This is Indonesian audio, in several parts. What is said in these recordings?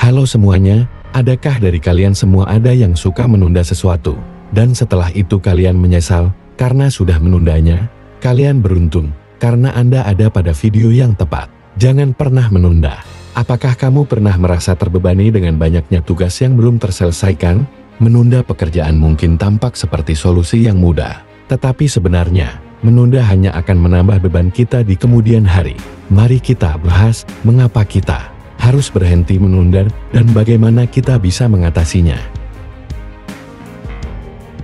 Halo semuanya, adakah dari kalian semua ada yang suka menunda sesuatu, dan setelah itu kalian menyesal karena sudah menundanya? Kalian beruntung, karena Anda ada pada video yang tepat. Jangan pernah menunda. Apakah kamu pernah merasa terbebani dengan banyaknya tugas yang belum terselesaikan? Menunda pekerjaan mungkin tampak seperti solusi yang mudah, tetapi sebenarnya, menunda hanya akan menambah beban kita di kemudian hari. Mari kita bahas mengapa kita harus berhenti menunda dan bagaimana kita bisa mengatasinya.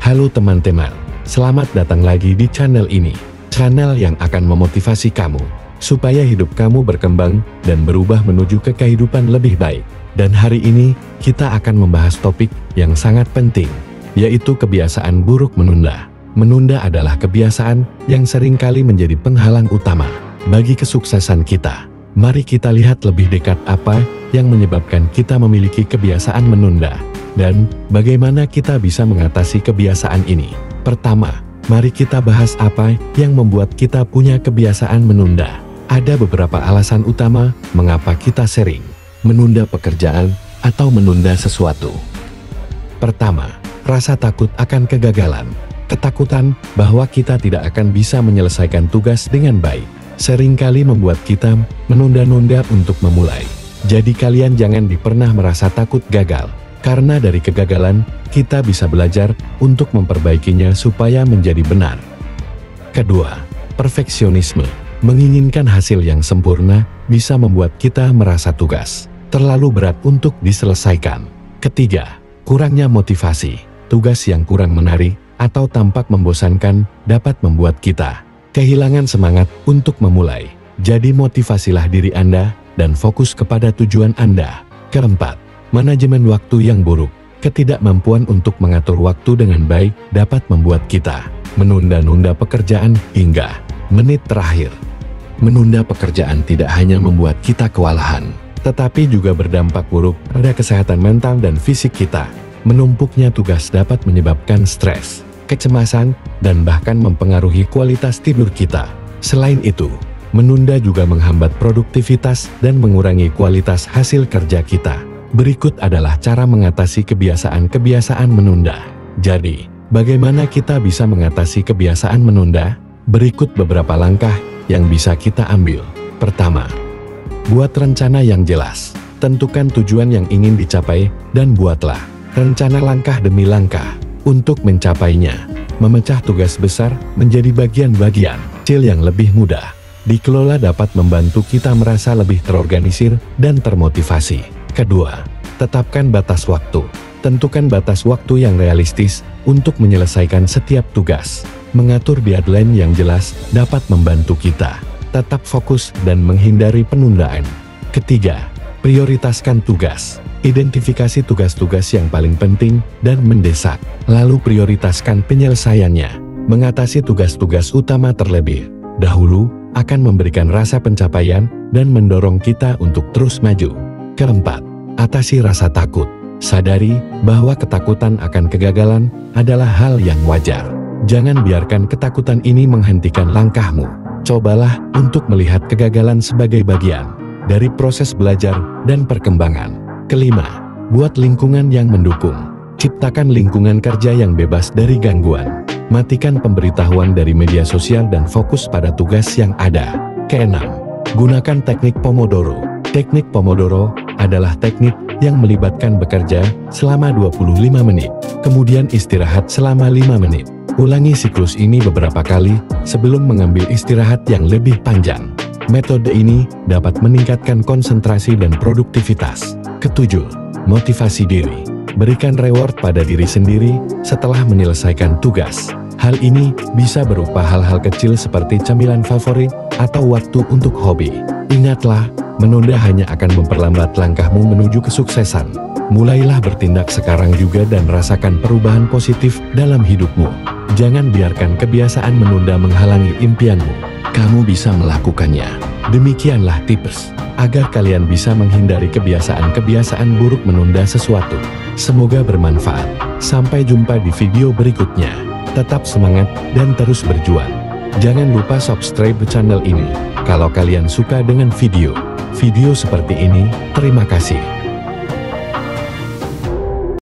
Halo teman-teman, selamat datang lagi di channel ini. Channel yang akan memotivasi kamu, supaya hidup kamu berkembang dan berubah menuju ke kehidupan lebih baik. Dan hari ini, kita akan membahas topik yang sangat penting, yaitu kebiasaan buruk menunda. Menunda adalah kebiasaan yang seringkali menjadi penghalang utama bagi kesuksesan kita. Mari kita lihat lebih dekat apa yang menyebabkan kita memiliki kebiasaan menunda, dan bagaimana kita bisa mengatasi kebiasaan ini. Pertama, mari kita bahas apa yang membuat kita punya kebiasaan menunda. Ada beberapa alasan utama mengapa kita sering menunda pekerjaan atau menunda sesuatu. Pertama, rasa takut akan kegagalan. Ketakutan bahwa kita tidak akan bisa menyelesaikan tugas dengan baik seringkali membuat kita menunda-nunda untuk memulai. Jadi kalian jangan pernah merasa takut gagal, karena dari kegagalan, kita bisa belajar untuk memperbaikinya supaya menjadi benar. Kedua, perfeksionisme. Menginginkan hasil yang sempurna bisa membuat kita merasa tugas terlalu berat untuk diselesaikan. Ketiga, kurangnya motivasi. Tugas yang kurang menarik atau tampak membosankan dapat membuat kita kehilangan semangat untuk memulai. Jadi motivasilah diri Anda dan fokus kepada tujuan Anda. Keempat, manajemen waktu yang buruk. Ketidakmampuan untuk mengatur waktu dengan baik dapat membuat kita menunda-nunda pekerjaan hingga menit terakhir. Menunda pekerjaan tidak hanya membuat kita kewalahan, tetapi juga berdampak buruk pada kesehatan mental dan fisik kita. Menumpuknya tugas dapat menyebabkan stres, kecemasan, dan bahkan mempengaruhi kualitas tidur kita. Selain itu, menunda juga menghambat produktivitas dan mengurangi kualitas hasil kerja kita. Berikut adalah cara mengatasi kebiasaan-kebiasaan menunda. Jadi, bagaimana kita bisa mengatasi kebiasaan menunda? Berikut beberapa langkah yang bisa kita ambil. Pertama, buat rencana yang jelas. Tentukan tujuan yang ingin dicapai dan buatlah rencana langkah demi langkah untuk mencapainya. Memecah tugas besar menjadi bagian-bagian kecil yang lebih mudah dikelola dapat membantu kita merasa lebih terorganisir dan termotivasi. Kedua, tetapkan batas waktu. Tentukan batas waktu yang realistis untuk menyelesaikan setiap tugas. Mengatur deadline yang jelas dapat membantu kita tetap fokus dan menghindari penundaan. Ketiga, prioritaskan tugas. Identifikasi tugas-tugas yang paling penting dan mendesak, lalu prioritaskan penyelesaiannya. Mengatasi tugas-tugas utama terlebih dahulu akan memberikan rasa pencapaian dan mendorong kita untuk terus maju. Keempat, atasi rasa takut. Sadari bahwa ketakutan akan kegagalan adalah hal yang wajar. Jangan biarkan ketakutan ini menghentikan langkahmu. Cobalah untuk melihat kegagalan sebagai bagian dari proses belajar dan perkembangan. Kelima, buat lingkungan yang mendukung. Ciptakan lingkungan kerja yang bebas dari gangguan. Matikan pemberitahuan dari media sosial dan fokus pada tugas yang ada. Keenam, gunakan teknik Pomodoro. Teknik Pomodoro adalah teknik yang melibatkan bekerja selama 25 menit, kemudian istirahat selama 5 menit. Ulangi siklus ini beberapa kali sebelum mengambil istirahat yang lebih panjang. Metode ini dapat meningkatkan konsentrasi dan produktivitas. Ketujuh, motivasi diri. Berikan reward pada diri sendiri setelah menyelesaikan tugas. Hal ini bisa berupa hal-hal kecil seperti camilan favorit atau waktu untuk hobi. Ingatlah, menunda hanya akan memperlambat langkahmu menuju kesuksesan. Mulailah bertindak sekarang juga dan rasakan perubahan positif dalam hidupmu. Jangan biarkan kebiasaan menunda menghalangi impianmu. Kamu bisa melakukannya. Demikianlah tips agar kalian bisa menghindari kebiasaan-kebiasaan buruk menunda sesuatu. Semoga bermanfaat. Sampai jumpa di video berikutnya. Tetap semangat dan terus berjuang. Jangan lupa subscribe channel ini kalau kalian suka dengan video seperti ini. Terima kasih.